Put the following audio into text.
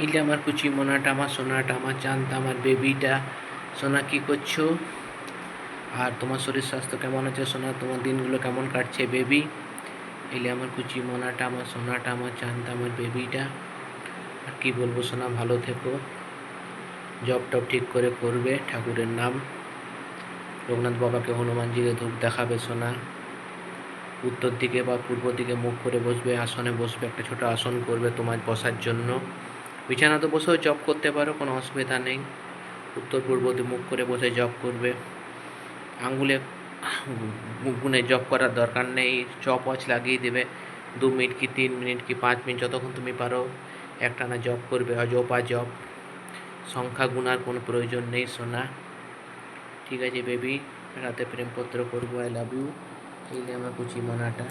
ইলে আমার কুচি মোনাটা, আমার সোনাটা, আমার চাঁদটা, আমার বেবিটা। সোনা কি করছো? আর তোমার শরীর স্বাস্থ্য কেমন আছে সোনা? তোমার দিনগুলো কেমন কাটছে বেবি? এলে আমার কুচি মোনাটা, আমার সোনাটা, আমার চাঁদটা, আমার বেবিটা। আর কী বলবো সোনা, ভালো থেকো, জব টব ঠিক করে করবে, ঠাকুরের নাম, লোকনাথ বাবাকে হনুমানজিকে ধূপ দেখাবে সোনা। উত্তর দিকে বা পূর্ব দিকে মুখ করে বসবে, আসনে বসবে, একটা ছোটো আসন করবে তোমার বসার জন্য। বিছানাতে বসেও জব করতে পারো, কোনো অসুবিধা নেই। উত্তর পূর্ব মুখ করে বসে জব করবে। আঙুলে গুনে জব করার দরকার নেই, ওয়াচ লাগিয়ে দেবে। 2 মিনিট কি 3 মিনিট কি 5 মিনিট যতক্ষণ তুমি পারো একটানা জব করবে, অজপা জব। সংখ্যা গুনার কোনো প্রয়োজন নেই সোনা। ঠিক আছে বেবি, রাতে প্রেমপত্র করবো। I love you. এই আমার কুচি মোনাটা।